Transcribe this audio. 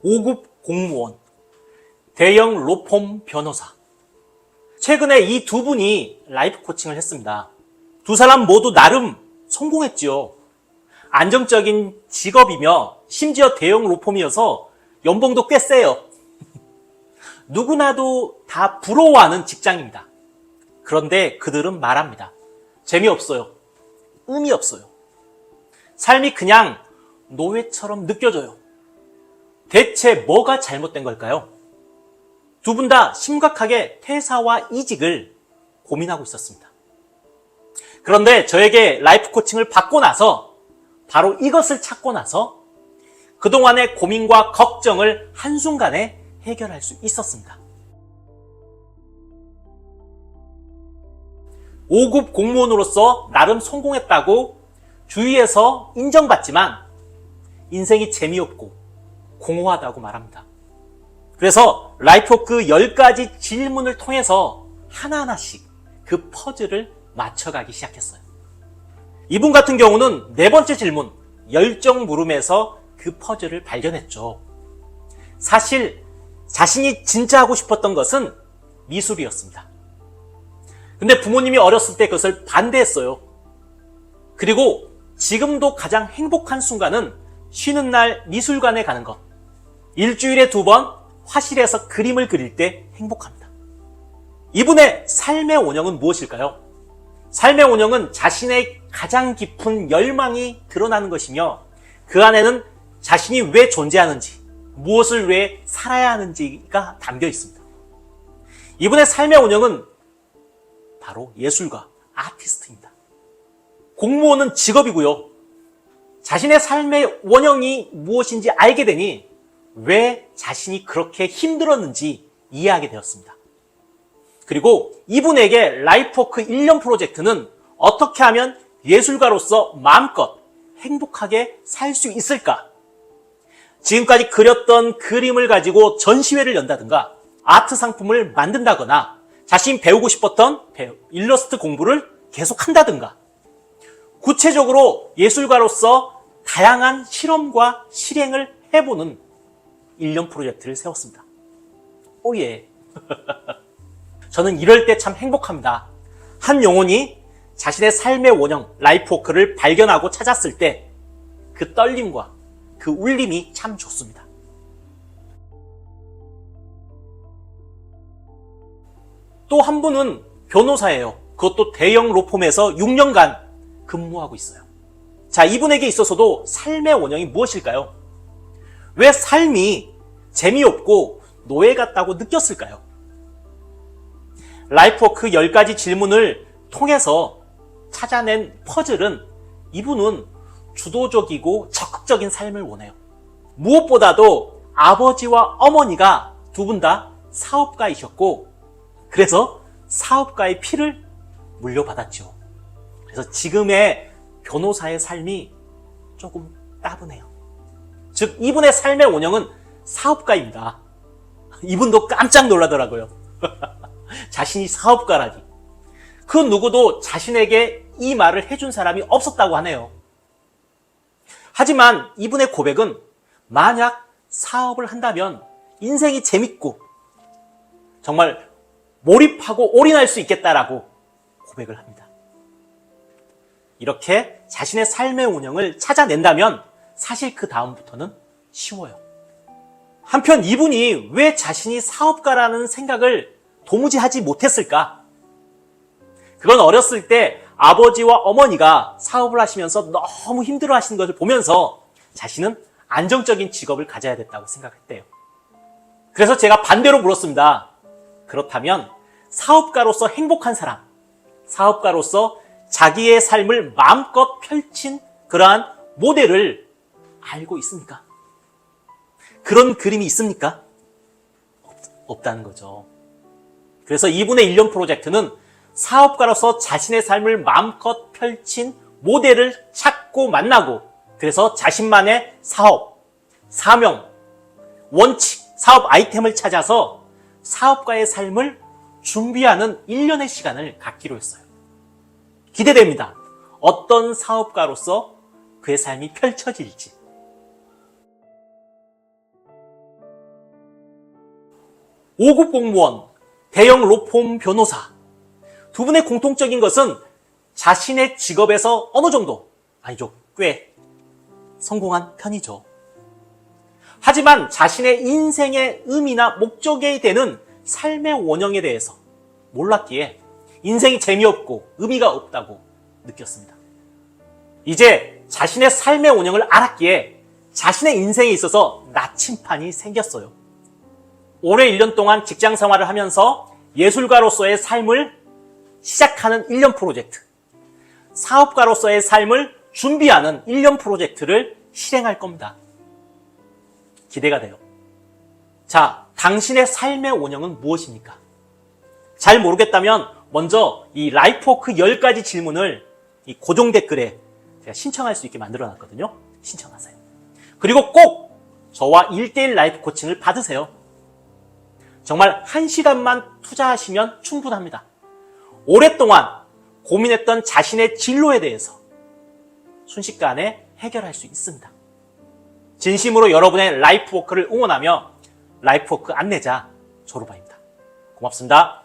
5급 공무원, 대형 로펌 변호사. 최근에 이 두 분이 라이프 코칭을 했습니다. 두 사람 모두 나름 성공했지요. 안정적인 직업이며 심지어 대형 로펌이어서 연봉도 꽤 세요. 누구나도 다 부러워하는 직장입니다. 그런데 그들은 말합니다. 재미없어요. 의미 없어요. 삶이 그냥 노예처럼 느껴져요. 대체 뭐가 잘못된 걸까요? 두 분 다 심각하게 퇴사와 이직을 고민하고 있었습니다. 그런데 저에게 라이프 코칭을 받고 나서 바로 이것을 찾고 나서 그동안의 고민과 걱정을 한순간에 해결할 수 있었습니다. 5급 공무원으로서 나름 성공했다고 주위에서 인정받지만 인생이 재미없고 공허하다고 말합니다. 그래서 라이프워크 10가지 질문을 통해서 하나하나씩 그 퍼즐을 맞춰가기 시작했어요. 이분 같은 경우는 네 번째 질문, 열정 물음에서 그 퍼즐을 발견했죠. 사실 자신이 진짜 하고 싶었던 것은 미술이었습니다. 근데 부모님이 어렸을 때 그것을 반대했어요. 그리고 지금도 가장 행복한 순간은 쉬는 날 미술관에 가는 것. 일주일에 2번 화실에서 그림을 그릴 때 행복합니다. 이분의 삶의 원형은 무엇일까요? 삶의 원형은 자신의 가장 깊은 열망이 드러나는 것이며 그 안에는 자신이 왜 존재하는지, 무엇을 왜 살아야 하는지가 담겨 있습니다. 이분의 삶의 원형은 바로 예술가, 아티스트입니다. 공무원은 직업이고요. 자신의 삶의 원형이 무엇인지 알게 되니 왜 자신이 그렇게 힘들었는지 이해하게 되었습니다. 그리고 이분에게 라이프워크 1년 프로젝트는 어떻게 하면 예술가로서 마음껏 행복하게 살 수 있을까? 지금까지 그렸던 그림을 가지고 전시회를 연다든가 아트 상품을 만든다거나 자신이 배우고 싶었던 일러스트 공부를 계속한다든가 구체적으로 예술가로서 다양한 실험과 실행을 해보는 1년 프로젝트를 세웠습니다. 오예. 저는 이럴 때 참 행복합니다. 한 영혼이 자신의 삶의 원형, 라이프워크를 발견하고 찾았을 때 그 떨림과 그 울림이 참 좋습니다. 또 한 분은 변호사예요. 그것도 대형 로펌에서 6년간 근무하고 있어요. 자, 이분에게 있어서도 삶의 원형이 무엇일까요? 왜 삶이 재미없고 노예 같다고 느꼈을까요? 라이프워크 10가지 질문을 통해서 찾아낸 퍼즐은 이분은 주도적이고 적극적인 삶을 원해요. 무엇보다도 아버지와 어머니가 두 분 다 사업가이셨고 그래서 사업가의 피를 물려받았죠. 그래서 지금의 변호사의 삶이 조금 따분해요. 즉 이분의 삶의 원형은 사업가입니다. 이분도 깜짝 놀라더라고요. 자신이 사업가라니. 그 누구도 자신에게 이 말을 해준 사람이 없었다고 하네요. 하지만 이분의 고백은 만약 사업을 한다면 인생이 재밌고 정말 몰입하고 올인할 수 있겠다라고 고백을 합니다. 이렇게 자신의 삶의 원형을 찾아낸다면 사실 그 다음부터는 쉬워요. 한편 이분이 왜 자신이 사업가라는 생각을 도무지 하지 못했을까? 그건 어렸을 때 아버지와 어머니가 사업을 하시면서 너무 힘들어 하시는 것을 보면서 자신은 안정적인 직업을 가져야 됐다고 생각했대요. 그래서 제가 반대로 물었습니다. 그렇다면 사업가로서 행복한 사람, 사업가로서 자기의 삶을 마음껏 펼친 그러한 모델을 알고 있습니까? 그런 그림이 있습니까? 없다는 거죠. 그래서 이분의 1년 프로젝트는 사업가로서 자신의 삶을 마음껏 펼친 모델을 찾고 만나고 그래서 자신만의 사업, 사명, 원칙, 사업 아이템을 찾아서 사업가의 삶을 준비하는 1년의 시간을 갖기로 했어요. 기대됩니다. 어떤 사업가로서 그의 삶이 펼쳐질지. 5급 공무원, 대형 로펌 변호사. 두 분의 공통적인 것은 자신의 직업에서 어느 정도, 아니죠, 꽤 성공한 편이죠. 하지만 자신의 인생의 의미나 목적이 되는 삶의 원형에 대해서 몰랐기에 인생이 재미없고 의미가 없다고 느꼈습니다. 이제 자신의 삶의 원형을 알았기에 자신의 인생에 있어서 나침판이 생겼어요. 올해 1년 동안 직장 생활을 하면서 예술가로서의 삶을 시작하는 1년 프로젝트, 사업가로서의 삶을 준비하는 1년 프로젝트를 실행할 겁니다. 기대가 돼요. 자, 당신의 삶의 원형은 무엇입니까? 잘 모르겠다면 먼저 이 라이프워크 10가지 질문을 이 고정 댓글에 제가 신청할 수 있게 만들어 놨거든요. 신청하세요. 그리고 꼭 저와 1:1 라이프 코칭을 받으세요. 정말 1시간만 투자하시면 충분합니다. 오랫동안 고민했던 자신의 진로에 대해서 순식간에 해결할 수 있습니다. 진심으로 여러분의 라이프워크를 응원하며 라이프워크 안내자 조르바입니다. 고맙습니다.